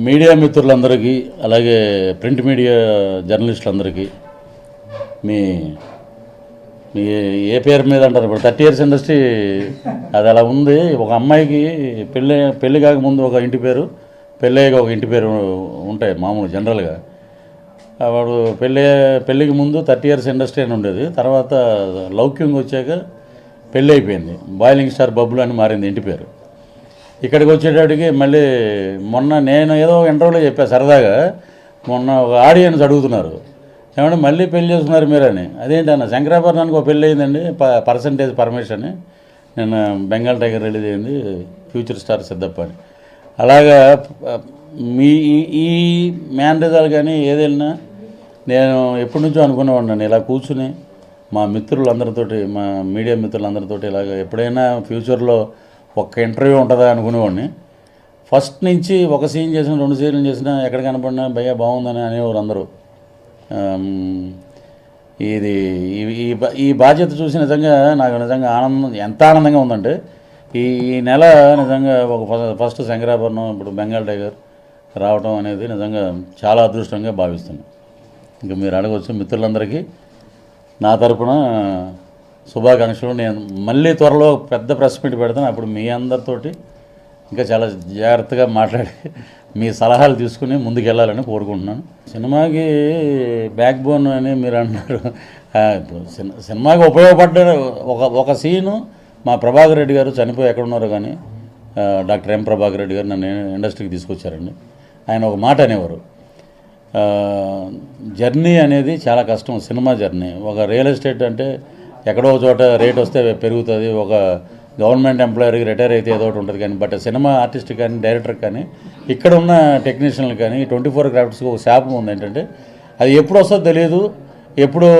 Media మిత్రులందరికీ అలాగే print media జర్నలిస్టులందరికీ మీ మీ ఏ పేరు మీద అంటారు ఇప్పుడు 30 years ఇండస్ట్రీ అది అలా ఉంది. ఒక అమ్మాయికి పెళ్ళి కాకముందు ఒక ఇంటి పేరు, పెళ్ళయ్యాక ఒక ఇంటి పేరు ఉంటాయి మామూలు జనరల్గా. వాడు పెళ్ళికి ముందు 30 years ఇండస్ట్రీ అని ఉండేది. తర్వాత లౌక్యంగా వచ్చాక పెళ్ళి అయిపోయింది, బాయిలింగ్ స్టార్ బబ్బులు అని మారింది ఇంటి పేరు. ఇక్కడికి వచ్చేటప్పటికి మళ్ళీ మొన్న నేను ఏదో ఇంటర్వ్యూలో చెప్పా సరదాగా, మొన్న ఒక ఆడియన్స్ అడుగుతున్నారు ఏమంటే మళ్ళీ పెళ్లి చేసుకున్నారు మీరని. అదేంటన్న శంకరాభరణానికి ఒక పెళ్ళి అయిందండి, పర్సంటేజ్ పర్మిషన్ అని. నేను బెంగాల్ టైగర్ రిలీజ్ అయింది, ఫ్యూచర్ స్టార్ సిద్ధప్ప అని. అలాగా మీ ఈ మ్యానరిజాలు కానీ ఏదైనా నేను ఎప్పటి నుంచో అనుకునేవాడిని ఇలా కూర్చుని మా మిత్రులందరితోటి, మా మీడియా మిత్రులందరితోటి ఇలాగ ఎప్పుడైనా ఫ్యూచర్లో ఒక్క ఇంటర్వ్యూ ఉంటుందా అనుకునేవాడిని. ఫస్ట్ నుంచి ఒక సీన్ చేసిన 2 సీన్లు చేసినా ఎక్కడ కనపడినా భయ్యా బాగుందని అనేవారు అందరూ. ఇది ఈ బాధ్యత చూసి నిజంగా నాకు నిజంగా ఎంత ఆనందంగా ఉందంటే ఈ నెల నిజంగా ఒక ఫస్ట్ శంకరాభరణం, ఇప్పుడు బెంగాల్ టైగర్ రావడం అనేది నిజంగా చాలా అదృష్టంగా భావిస్తున్నాను. ఇంకా మీరు అడగవచ్చు మిత్రులందరికీ నా తరపున శుభాకాంక్షలు. నేను మళ్ళీ త్వరలో పెద్ద ప్రెస్ మీట్ పెడతాను, అప్పుడు మీ అందరితోటి ఇంకా చాలా జాగ్రత్తగా మాట్లాడి మీ సలహాలు తీసుకుని ముందుకెళ్ళాలని కోరుకుంటున్నాను. సినిమాకి బ్యాక్ బోన్ అని మీరు అంటున్నారు. సినిమాకి ఉపయోగపడ్డ ఒక సీను మా ప్రభాకర్ రెడ్డి గారు చనిపోయి ఎక్కడున్నారో కానీ, డాక్టర్ ఎం ప్రభాకర్ రెడ్డి గారు నన్ను ఇండస్ట్రీకి తీసుకొచ్చారండి. ఆయన ఒక మాట అనేవారు, జర్నీ అనేది చాలా కష్టం, సినిమా జర్నీ. ఒక రియల్ ఎస్టేట్ అంటే ఎక్కడో చోట రేట్ వస్తే పెరుగుతుంది, ఒక గవర్నమెంట్ ఎంప్లాయర్కి రిటైర్ అయితే ఏదో ఒకటి ఉంటుంది. కానీ బట్ సినిమా ఆర్టిస్ట్ కానీ డైరెక్టర్ కానీ ఇక్కడ ఉన్న టెక్నీషియన్లు కానీ 24 క్రాఫ్ట్స్కి ఒక శాపం ఉంది ఏంటంటే అది ఎప్పుడు వస్తుందో తెలియదు, ఎప్పుడు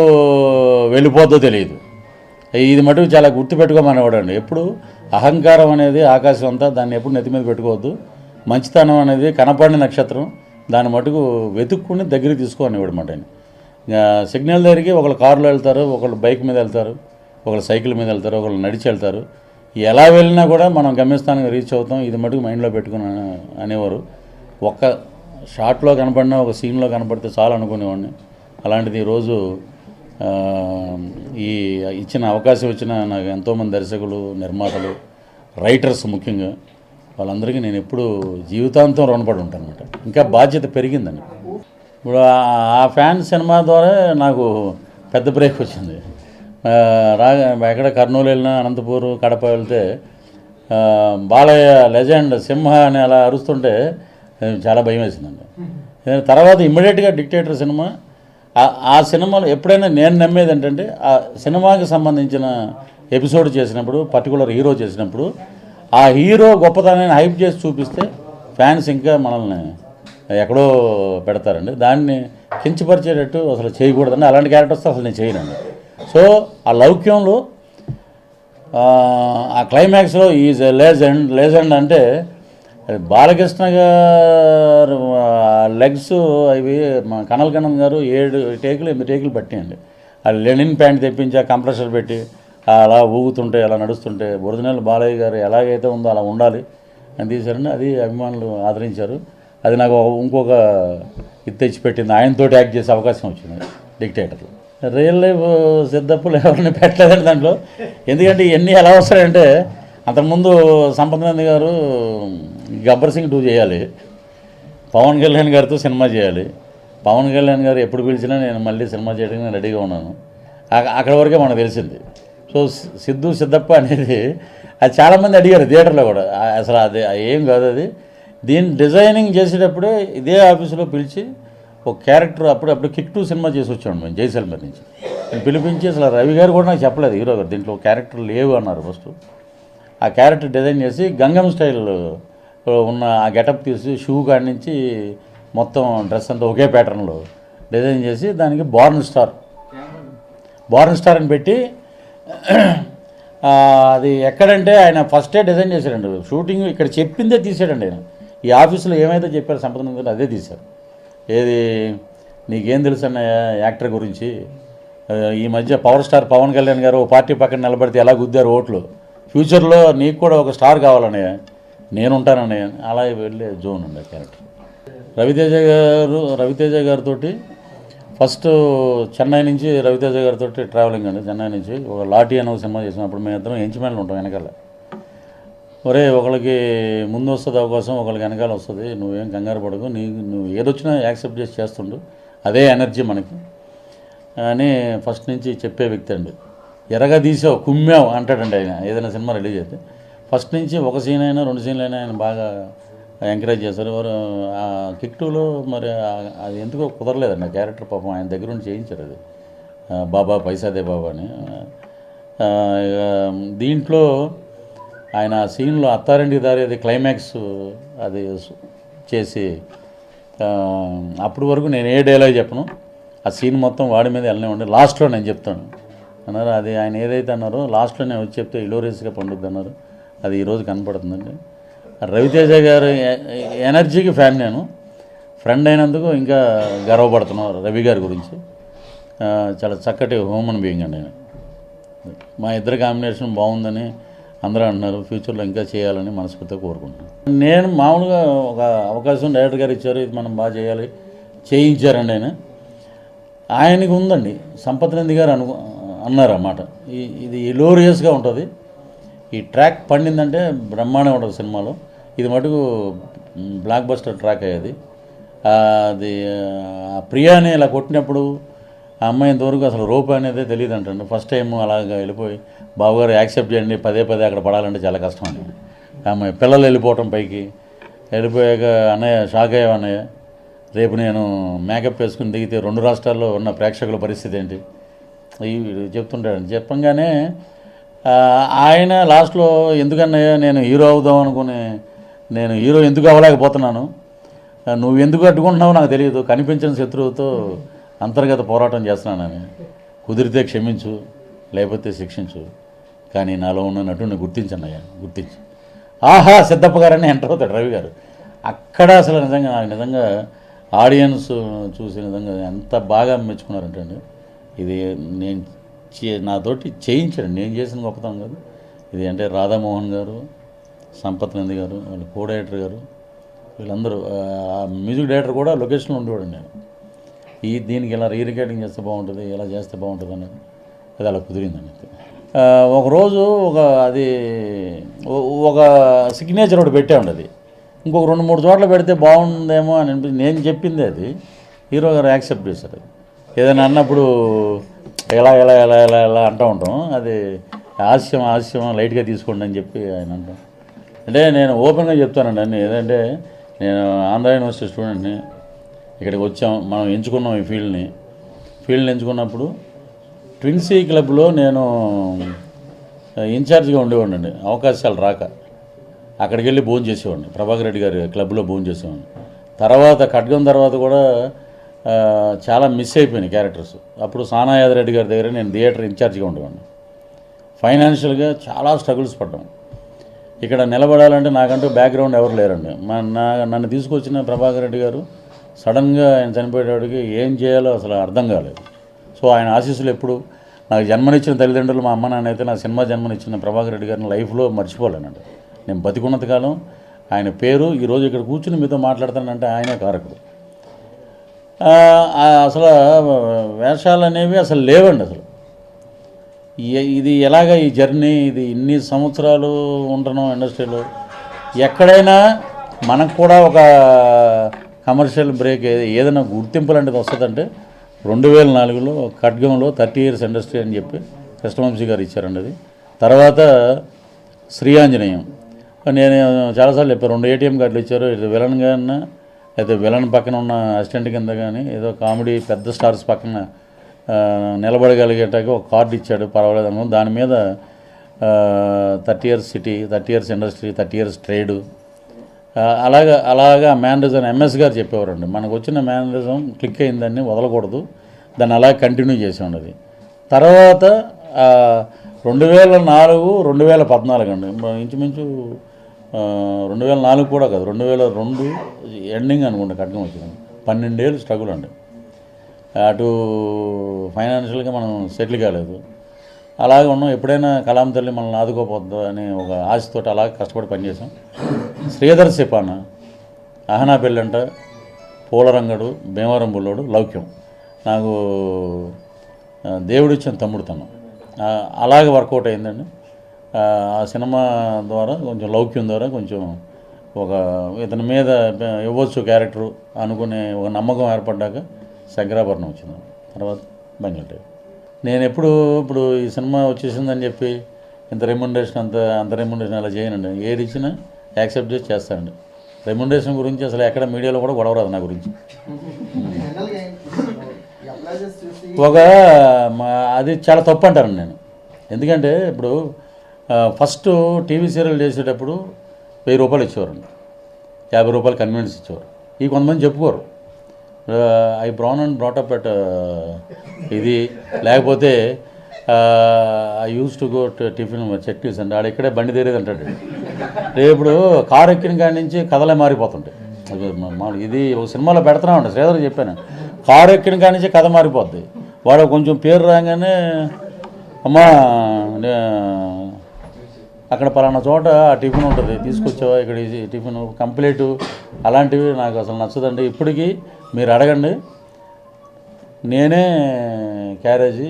వెళ్ళిపోద్దో తెలియదు. ఇది మటుకు చాలా గుర్తుపెట్టుకోమనేవాడు అండి. ఎప్పుడు అహంకారం అనేది ఆకాశం అంతా, దాన్ని ఎప్పుడు నెత్తి మీద పెట్టుకోవద్దు. మంచితనం అనేది కనపడిన నక్షత్రం, దాన్ని మటుకు వెతుక్కుని దగ్గరికి తీసుకోనివాడు అన్నమాట ఆయన. సిగ్నల్ దగ్గరికి ఒకళ్ళు కారులో వెళ్తారు, ఒకళ్ళు బైక్ మీద వెళ్తారు, ఒకళ్ళు సైకిల్ మీద వెళ్తారు, ఒకళ్ళు నడిచి వెళ్తారు. ఎలా వెళ్ళినా కూడా మనం గమ్యస్థానానికి రీచ్ అవుతాం, ఇది మటుకు మైండ్లో పెట్టుకుని అనేవారు. ఒక్క షాట్లో కనపడినా, ఒక సీన్లో కనపడితే చాలు అనుకునేవాడిని. అలాంటిది ఈరోజు ఈ ఇచ్చిన అవకాశం ఇచ్చిన నాకు ఎంతోమంది దర్శకులు, నిర్మాతలు, రైటర్స్ ముఖ్యంగా వాళ్ళందరికీ నేను ఎప్పుడూ జీవితాంతం రుణపడి ఉంటాను అనమాట. ఇంకా బాధ్యత పెరిగిందండి. ఇప్పుడు ఆ ఫ్యాన్ సినిమా ద్వారా నాకు పెద్ద బ్రేక్ వచ్చింది. ఎక్కడ కర్నూలు వెళ్ళినా, అనంతపూర్, కడప వెళ్తే బాలయ్య లెజెండ్ సింహ అని అలా అరుస్తుంటే చాలా భయం వేసిందండి. తర్వాత ఇమ్మీడియట్గా డిక్టేటర్ సినిమా, ఆ సినిమాలో ఎప్పుడైనా నేను నమ్మేది ఏంటంటే ఆ సినిమాకి సంబంధించిన ఎపిసోడ్ చేసినప్పుడు, పర్టికులర్ హీరో చేసినప్పుడు ఆ హీరో గొప్పతనాన్ని హైప్ చేసి చూపిస్తే ఫ్యాన్స్ ఇంకా మనల్ని ఎక్కడో పెడతారండి. దాన్ని కించపరిచేటట్టు అసలు చేయకూడదండి. అలాంటి క్యారెక్టర్స్ అసలు నేను చేయనండి. సో ఆ లౌక్యంలో ఆ క్లైమాక్స్లో ఈజ్ లెజెండ్ అంటే బాలకృష్ణ గారు లెగ్స్ అవి మా కనల్ కన్నన్ గారు 7 టేకులు 8 టేకులు పట్టియండి. ఆ లెనిన్ ప్యాంట్ తెప్పించి ఆ కంప్రెసర్ పెట్టి అలా ఊగుతుంటే, అలా నడుస్తుంటే ఒరిజినల్ బాలయ్య గారు ఎలాగైతే ఉందో అలా ఉండాలి అని తీశారండి. అది అభిమానులు ఆదరించారు. అది నాకు ఇంకొక ఇది తెచ్చిపెట్టింది, ఆయనతోటి యాక్ట్ చేసే అవకాశం వచ్చింది డిక్టేటర్లో. రియల్ లైఫ్ సిద్ధప్పులు ఎవరిని పెట్టలేదండి దాంట్లో. ఎందుకంటే ఇవన్నీ ఎలా వస్తాయంటే, అంతకుముందు సంపత్నంది గారు గబ్బర్ సింగ్ 2 చేయాలి, పవన్ కళ్యాణ్ గారితో సినిమా చేయాలి. పవన్ కళ్యాణ్ గారు ఎప్పుడు పిలిచినా నేను మళ్ళీ సినిమా చేయడానికి నేను రెడీగా ఉన్నాను. అక్కడ వరకే మనకు తెలిసింది. సో సిద్ధప్ప అనేది అది చాలామంది అడిగారు థియేటర్లో కూడా. అసలు అది ఏం కాదు, అది దీన్ని డిజైనింగ్ చేసేటప్పుడే ఇదే ఆఫీసులో పిలిచి ఒక క్యారెక్టర్ అప్పుడు కిక్ 2 సినిమా చేసి వచ్చాను మేము జైసల్మేర్ నుంచి. నేను పిలిపించి అసలు రవి గారు కూడా నాకు చెప్పలేదు, హీరో గారు దీంట్లో క్యారెక్టర్ లేవు అన్నారు ఫస్ట్. ఆ క్యారెక్టర్ డిజైన్ చేసి గంగం స్టైల్ ఉన్న ఆ గెటప్ తీసి షూ కాడి నుంచి మొత్తం డ్రెస్ అంతా ఒకే ప్యాటర్న్లో డిజైన్ చేసి దానికి బార్న్ స్టార్ అని పెట్టి, అది ఎక్కడంటే ఆయన ఫస్టే డిజైన్ చేశాడండి. షూటింగ్ ఇక్కడ చెప్పిందే తీసాడండి ఆయన. ఈ ఆఫీసులో ఏమైతే చెప్పారు సంపద అదే తీశారు. ఏది నీకేం తెలుసు అన్న యాక్టర్ గురించి, ఈ మధ్య పవర్ స్టార్ పవన్ కళ్యాణ్ గారు ఓ పార్టీ పక్కన నిలబడితే ఎలా గుద్దారు ఓట్లు, ఫ్యూచర్లో నీకు కూడా ఒక స్టార్ కావాలనే, నేనుంటానని అలా వెళ్ళే జోన్ ఉండే క్యారెక్టర్. రవితేజ గారితో ఫస్ట్ చెన్నై నుంచి రవితేజ గారితో ట్రావెలింగ్ అండి. చెన్నై నుంచి ఒక లాఠీ అనే ఒక సినిమా చేసినప్పుడు మేము ఇద్దరం ఎంచిమేళలో ఉంటాం వెనకాల. ఒరే ఒకళ్ళకి ముందు వస్తుంది అవకాశం, ఒకళ్ళకి వెనకాల వస్తుంది, నువ్వేం కంగారు పడకు, నువ్వు ఏదొచ్చినా యాక్సెప్ట్ చేస్తుండు, అదే ఎనర్జీ మనకి అని ఫస్ట్ నుంచి చెప్పే వ్యక్తి అండి. ఎరగా తీసావు కుమ్మావు అంటాడండి ఆయన ఏదైనా సినిమా రిలీజ్ అయితే. ఫస్ట్ నుంచి ఒక సీన్ అయినా 2 సీన్లు అయినా ఆయన బాగా ఎంకరేజ్ చేశారు. కిక్ 2లో మరి అది ఎందుకో కుదరలేదండి ఆ క్యారెక్టర్. పాపం ఆయన దగ్గర నుండి చేయించారు అది, బాబా పైసాదే బాబా అని. దీంట్లో ఆయన సీన్లో అత్తారింటికి దారి అది క్లైమాక్స్ అది చేసి అప్పటి వరకు నేను ఏ డైలాగ్ చెప్పను, ఆ సీన్ మొత్తం వాడి మీద వెళ్ళనివ్వండి, లాస్ట్లో నేను చెప్తాను అన్నారు. అది ఆయన ఏదైతే అన్నారో లాస్ట్లో నేను వచ్చి చెప్తే ఇలోరియస్గా పండుద్ది అన్నారు. అది ఈరోజు కనపడుతుందండి. రవితేజ గారు ఎనర్జీకి ఫ్యాన్, నేను ఫ్రెండ్ అయినందుకు ఇంకా గర్వపడుతున్నాను రవి గారి గురించి. చాలా చక్కటి హ్యూమన్ బీయింగ్ అండి ఆయన. మా ఇద్దరి కాంబినేషన్ బాగుందని అందరూ అంటున్నారు. ఫ్యూచర్లో ఇంకా చేయాలని మనస్ఫూర్తిగా కోరుకుంటున్నాను. నేను మామూలుగా ఒక అవకాశం డైరెక్టర్ గారు ఇచ్చారు, ఇది మనం బాగా చేయాలి, చేయించారండి ఆయన. ఆయనకి ఉందండి, సంపత్ నంది గారు అన్నారు అన్నమాట, ఇది ఇలోరియస్గా ఉంటుంది, ఈ ట్రాక్ పండిందంటే బ్రహ్మాండంగా ఉంటుంది సినిమాలో, ఇది మటుకు బ్లాక్ బస్టర్ ట్రాక్ అయ్యేది. అది ప్రియాని ఇలా కొట్టినప్పుడు ఆ అమ్మాయి ఇంతవరకు అసలు రోప్ అనేది తెలియదు అంటండి. ఫస్ట్ టైం అలాగా వెళ్ళిపోయి బావగారు యాక్సెప్ట్ చేయండి, పదే అక్కడ పడాలంటే చాలా కష్టం అండి. అమ్మాయి పిల్లలు వెళ్ళిపోవటం పైకి వెళ్ళిపోయాక అన్నయ్య షాక్ అయ్యా, అన్నయ్య రేపు నేను మేకప్ వేసుకుని దిగితే 2 రాష్ట్రాల్లో ఉన్న ప్రేక్షకుల పరిస్థితి ఏంటి చెప్తుంటాడండి. చెప్పంగానే ఆయన లాస్ట్లో ఎందుకన్నయ్య నేను హీరో అవుదాం అనుకుని నేను హీరో ఎందుకు అవ్వలేకపోతున్నాను, నువ్వు ఎందుకు అడ్డుకుంటున్నావో నాకు తెలియదు, కనిపించిన శత్రువుతో అంతర్గత పోరాటం చేస్తున్నానని, కుదిరితే క్షమించు లేకపోతే శిక్షించు, కానీ నాలో ఉన్న నటుడిని గుర్తించన్నయ్యా, గుర్తించు. ఆహా సిద్ధప్ప గారని ఎంటర్ అవుతాడు రవి గారు. అక్కడ అసలు నిజంగా నాకు నిజంగా ఆడియన్స్ చూసి నిజంగా ఎంత బాగా మెచ్చుకున్నారంటే అండి, ఇది నేను నాతోటి చేయించాడు, నేను చేసిన గొప్పతనం కాదు ఇది. అంటే రాధామోహన్ గారు, సంపత్ నంది గారు, వాళ్ళు కో డైరెక్టర్ గారు, వీళ్ళందరూ, మ్యూజిక్ డైరెక్టర్ కూడా లొకేషన్లో ఉండేవాడు. నేను దీనికి ఇలా రీరికార్డింగ్ చేస్తే బాగుంటుంది, ఇలా చేస్తే బాగుంటుంది అన్నది అది అలా కుదిరిందండి. ఒకరోజు ఒక సిగ్నేచర్ ఒకటి పెట్టామండి, అది ఇంకొక 2-3 చోట్ల పెడితే బాగుందేమో అని అనిపించి నేను చెప్పింది అది హీరో గారు యాక్సెప్ట్ చేశారు. అది ఏదైనా అన్నప్పుడు ఎలా ఎలా ఎలా ఎలా ఎలా అంటూ ఉంటాం, అది హాస్యం లైట్గా తీసుకోండి అని చెప్పి ఆయన అంటాం. అంటే నేను ఓపెన్గా చెప్తానండి అన్నీ. ఏదంటే నేను ఆంధ్ర యూనివర్సిటీ స్టూడెంట్ని, ఇక్కడికి వచ్చాం, మనం ఎంచుకున్నాం ఈ ఫీల్డ్ని ఎంచుకున్నప్పుడు ట్విన్సీ క్లబ్లో నేను ఇన్ఛార్జ్గా ఉండేవాడిని. అవకాశాలు రాక అక్కడికి వెళ్ళి భోజనం చేసేవాడిని, ప్రభాకర్ రెడ్డి గారి క్లబ్లో భోజనం చేసేవాడిని. తర్వాత ఖడ్గం తర్వాత కూడా చాలా మిస్ అయిపోయినాయి క్యారెక్టర్స్. అప్పుడు సానా యాదరెడ్డి గారి దగ్గర నేను థియేటర్ ఇన్ఛార్జ్గా ఉండేవాడిని. ఫైనాన్షియల్గా చాలా స్ట్రగుల్స్ పడ్డాం. ఇక్కడ నిలబడాలంటే నాకంటూ బ్యాక్గ్రౌండ్ ఎవరు లేరండి. నన్ను తీసుకొచ్చిన ప్రభాకర్ రెడ్డి గారు సడన్గా ఆయన చనిపోయేటప్పటికి ఏం చేయాలో అసలు అర్థం కాలేదు. సో ఆయన ఆశీస్సులు ఎప్పుడు నాకు జన్మనిచ్చిన తల్లిదండ్రులు, మా అమ్మ నాన్న అయితే నా సినిమా జన్మనిచ్చిన ప్రభాకర్ రెడ్డి గారిని లైఫ్లో మర్చిపోలేనండి. నేను బతికున్నంత కాలం ఆయన పేరు, ఈరోజు ఇక్కడ కూర్చుని మీతో మాట్లాడతానంటే ఆయనే కారకుడు. అసలు వేషాలు అనేవి అసలు లేవండి. అసలు ఇది ఎలాగ ఈ జర్నీ, ఇది ఇన్ని సంవత్సరాలు ఉంటున్నాం ఇండస్ట్రీలో, ఎక్కడైనా మనకు కూడా ఒక కమర్షియల్ బ్రేక్ ఏదైనా గుర్తింపు లాంటిది వస్తుందంటే 2004లో ఖడ్గంలో 30 years ఇండస్ట్రీ అని చెప్పి కృష్ణవంశీ గారు ఇచ్చారండి. అది తర్వాత శ్రీ ఆంజనేయం నేను చాలాసార్లు చెప్పాను, 2 ATM కార్డులు ఇచ్చారు. ఇది విలన్గా అన్నా అయితే విలన్ పక్కన ఉన్న అసిస్టెంట్ కింద కానీ ఏదో కామెడీ పెద్ద స్టార్స్ పక్కన నిలబడగలిగేటానికి ఒక కార్డు ఇచ్చాడు, పర్వాలేదు అనుకో. దాని మీద 30 years city, 30 years industry, 30 years trade, అలాగా మేనరిజం ఎంఎస్ గారు చెప్పేవారండి. మనకు వచ్చిన మేనరిజం క్లిక్ అయిందాన్ని వదలకూడదు, దాన్ని అలా కంటిన్యూ చేసి ఉన్నది. తర్వాత 2004, 2014 అండి, ఇంచుమించు 2004 కూడా కాదు, 2002 ఎండింగ్ అనుకుంటా ఖడ్గం వచ్చింది. 12 ఏళ్ళు స్ట్రగుల్ అండి. అటు ఫైనాన్షియల్గా మనం సెటిల్ కాలేదు, అలాగే ఉన్నాం. ఎప్పుడైనా కలాం తల్లి మనల్ని ఆదుకోపోద్దు అని ఒక ఆశతోటి అలాగే కష్టపడి పనిచేసాం. శ్రీధర్ సిపాన, అహనా పెళ్ళంట, పూలరంగడు, భీమవరం బుల్లోడు, లౌక్యం. నాకు దేవుడిచ్చిన తమ్ముడుతనం అలాగే వర్కౌట్ అయిందండి. ఆ సినిమా ద్వారా కొంచెం లౌక్యం ద్వారా కొంచెం ఒక ఇతని మీద ఇవ్వచ్చు క్యారెక్టరు అనుకునే ఒక నమ్మకం ఏర్పడ్డాక శంకరాభరణం వచ్చింది. తర్వాత బంగారు. నేను ఇప్పుడు ఈ సినిమా వచ్చేసిందని చెప్పి ఇంత రెమ్యునరేషన్ అంత రెమ్యునరేషన్ అలా చేయనండి. ఏది ఇచ్చినా యాక్సెప్ట్ చేసి చేస్తానండి. రెమ్యునరేషన్ గురించి అసలు ఎక్కడ మీడియాలో కూడా గొడవ రాదు నా గురించి. అది చాలా తప్పు అంటాను నేను. ఎందుకంటే ఇప్పుడు ఫస్ట్ టీవీ సీరియల్ చేసేటప్పుడు 1000 రూపాయలు ఇచ్చేవారండి, 50 రూపాయలు కన్వీనియన్స్ ఇచ్చేవారు. ఈ కొంతమంది చెప్పుకోరు I born and brought up at ఇది, లేకపోతే I used to go tiffin chutneys అండి, ఆడ ఇక్కడే బండి తీరేది అంటాడు. రేపు కారు ఎక్కిన కాడి నుంచి కథలే మారిపోతుంటాయి. ఇది ఒక సినిమాలో పెడుతున్నామండి, శ్రీధర్ చెప్పాను, కారు ఎక్కిన కాడి నుంచి కథ మారిపోద్ది. వాడు కొంచెం పేరు రాగానే అమ్మా అక్కడ పలానా చోట ఆ టిఫిన్ ఉంటుంది తీసుకొచ్చావా, ఇక్కడ టిఫిన్ కంప్లీట్, అలాంటివి నాకు అసలు నచ్చదండి. ఇప్పటికీ మీరు అడగండి, నేనే క్యారేజీ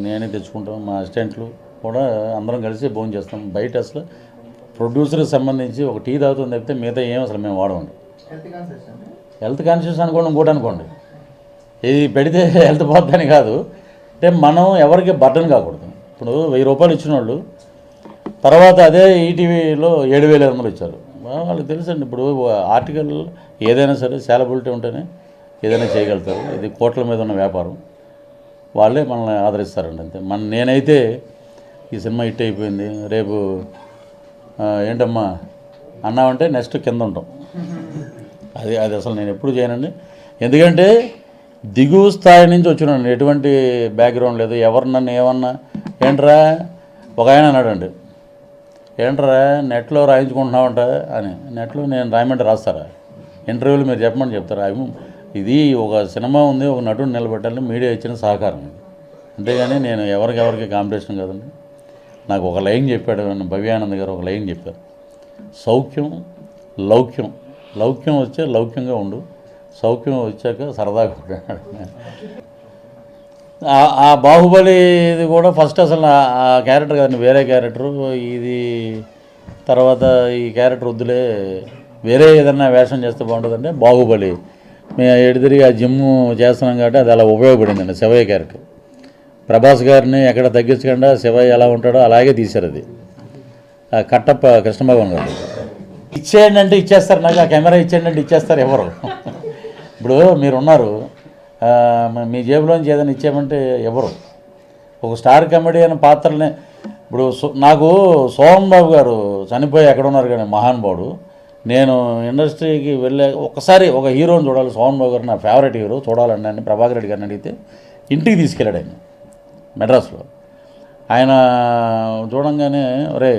నేనే తెచ్చుకుంటాం. మా అసిస్టెంట్లు కూడా అందరం కలిసి భోజనం చేస్తాం. బయట అసలు ప్రొడ్యూసర్కి సంబంధించి ఒక టీ తాగుతుంది తప్పితే మిగతా ఏం అసలు మేము వాడమండి. హెల్త్ కాన్షియస్ అనుకోండి, ఇంకోటి అనుకోండి, ఇది పెడితే హెల్త్ పోద్దని కాదు. అంటే మనం ఎవరికి బర్డన్ కాకూడదు. ఇప్పుడు 1000 రూపాయలు ఇచ్చిన వాళ్ళు తర్వాత అదే ఈటీవీలో 7,500 ఇచ్చారు. వాళ్ళకి తెలుసండి. ఇప్పుడు ఆర్టికల్ ఏదైనా సరే సాలబిలిటీ ఉంటేనే ఏదైనా చేయగలుగుతారు. ఇది కోట్ల మీద ఉన్న వ్యాపారం, వాళ్ళే మనల్ని ఆదరిస్తారండి అంతే. నేనైతే ఈ సినిమా హిట్ అయిపోయింది, రేపు ఏంటమ్మా అన్నామంటే నెక్స్ట్ కింద ఉంటాం. అది అసలు నేను ఎప్పుడు చేయనండి. ఎందుకంటే దిగువ స్థాయి నుంచి వచ్చినాను, ఎటువంటి బ్యాక్గ్రౌండ్ లేదు. ఎవరు నన్ను ఏమన్నా ఏంట్రా ఒక ఆయన అన్నాడండి, ఏంట్రా నెట్లో రాయించుకుంటున్నావంట అని. నెట్లో నేను రాయమంటే రాస్తారా? ఇంటర్వ్యూలు మీరు చెప్పమని చెప్తారా? ఇది ఒక సినిమా ఉంది, ఒక నటుడు నిలబెట్టాలని మీడియా ఇచ్చిన సహకారం ఇది, అంతేగాని నేను ఎవరికి కాంపిటీషన్ కాదండి. నాకు ఒక లైన్ చెప్పాడు భవ్యానంద్ గారు, ఒక లైన్ చెప్పారు, సౌఖ్యం లౌక్యం, లౌక్యం వచ్చే లౌక్యంగా ఉండు, సౌఖ్యం వచ్చాక సరదాగా ఉంటాడు. ఆ బాహుబలి ఇది కూడా ఫస్ట్ అసలు ఆ క్యారెక్టర్ కదండి, వేరే క్యారెక్టరు ఇది. తర్వాత ఈ క్యారెక్టర్ వద్దులే, వేరే ఏదన్నా వేషం చేస్తే బాగుంటుందంటే బాహుబలి మేము ఎడితిరిగి ఆ జిమ్ చేస్తున్నాం కాబట్టి అది అలా ఉపయోగపడిందండి. శివయ్య క్యారెక్టర్ ప్రభాస్ గారిని ఎక్కడ తగ్గించకుండా శివయ్య ఎలా ఉంటాడో అలాగే తీశారు. అది కట్టప్ప కృష్ణభగవాన్ గారు ఇచ్చేయండి అంటే ఇచ్చేస్తారు, నాకు ఆ కెమెరా ఇచ్చేయండి అంటే ఇచ్చేస్తారు ఎవరు. ఇప్పుడు మీరున్నారు, మీ జేబులోంచి ఏదైనా ఇచ్చేయమంటే ఎవరు. ఒక స్టార్ కమెడియన్ పాత్రలనే ఇప్పుడు నాకు సోమన్ బాబు గారు చనిపోయి ఎక్కడ ఉన్నారు కానీ మహానుభావుడు, నేను ఇండస్ట్రీకి వెళ్ళే ఒకసారి ఒక హీరోని చూడాలి, సోమన్ బాబు గారు నా ఫేవరెట్ హీరో, చూడాలండి అని ప్రభాకర్ రెడ్డి గారిని అడిగితే ఇంటికి తీసుకెళ్ళాడు ఆయన మెడ్రాస్లో. ఆయన చూడంగానే ఒరే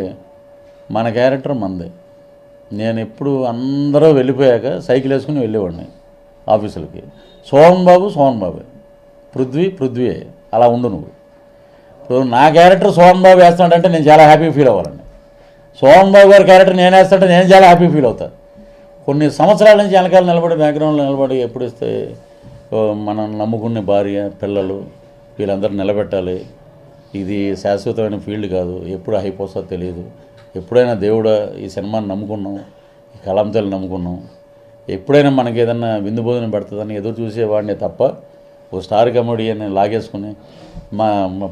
మన క్యారెక్టర్ మందే, నేను ఎప్పుడు అందరూ వెళ్ళిపోయాక సైకిల్ వేసుకుని వెళ్ళేవాడిని ఆఫీసులకి. సోమన్ బాబు పృథ్వీ అలా ఉండు నువ్వు. ఇప్పుడు నా క్యారెక్టర్ సోమన్ బాబు వేస్తాడంటే నేను చాలా హ్యాపీ ఫీల్ అవ్వాలండి. సోమన్ బాబు గారి క్యారెక్టర్ నేను వేస్తాంటే నేను చాలా హ్యాపీ ఫీల్ అవుతాను. కొన్ని సంవత్సరాల నుంచి వెనకాల నిలబడి బ్యాక్గ్రౌండ్లో నిలబడి ఎప్పుడు ఇస్తే మనం నమ్ముకునే భార్య పిల్లలు వీళ్ళందరూ నిలబెట్టాలి. ఇది శాశ్వతమైన ఫీల్డ్ కాదు, ఎప్పుడు అయిపోతుందో తెలియదు. ఎప్పుడైనా దేవుడు ఈ సినిమాని నమ్ముకున్నాం, ఈ కళంతలు నమ్ముకున్నాం, ఎప్పుడైనా మనకి ఏదన్నా విందు భోజనం పెడుతుందని ఎదురు చూసేవాడిని తప్ప ఒక స్టార్ కమెడియన్ని లాగేసుకుని మా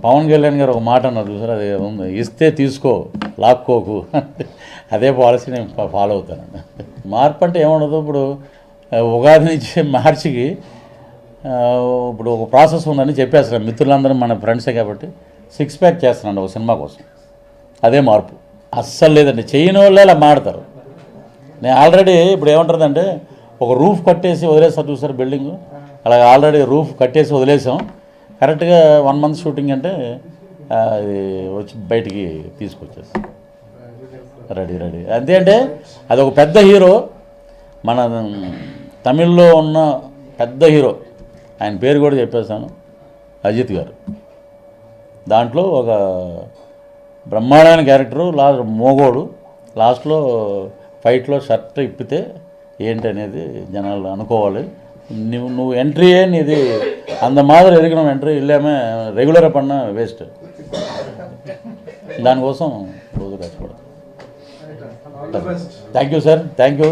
పవన్ కళ్యాణ్ గారు ఒక మాట అన్నారు చూసారు, అది ఉంది, ఇస్తే తీసుకో లాక్కోకు, అదే పాలసీ నేను ఫాలో అవుతానండి. మార్పు అంటే ఏముండదు. ఇప్పుడు ఉగాది నుంచి మార్చికి ఇప్పుడు ఒక ప్రాసెస్ ఉందని చెప్పేస్తాను మిత్రులందరూ మన ఫ్రెండ్సే కాబట్టి 6 ప్యాక్ చేస్తున్నాను ఒక సినిమా కోసం. అదే మార్పు అస్సలు లేదండి. చేయని వాళ్ళే అలా మాడతారు. నేను ఆల్రెడీ ఇప్పుడు ఏమంటుందంటే ఒక రూఫ్ కట్టేసి వదిలేస్తారు చూసారు బిల్డింగ్, అలాగే ఆల్రెడీ రూఫ్ కట్టేసి వదిలేసాం. కరెక్ట్గా 1 మంత్ షూటింగ్ అంటే అది వచ్చి బయటికి తీసుకొచ్చేసి రెడీ అంతే. అంటే అది ఒక పెద్ద హీరో, మన తమిళ్లో ఉన్న పెద్ద హీరో, ఆయన పేరు కూడా చెప్పేస్తాను, అజిత్ గారు. దాంట్లో ఒక బ్రహ్మాండమైన క్యారెక్టరు, మోగోడు, లాస్ట్లో ఫైట్లో షర్ట్ ఇప్పితే ఏంటి అనేది జనాలు అనుకోవాలి. నువ్వు ఎంట్రీయే నీది அந்த மாதிரி இருக்கணும் ఎంట్రీ ఇల్లామే రెగ్యులర్గా పడిన వేస్ట్ దానికోసం రోజు కష్టపడతాం. Thank you sir, thank you.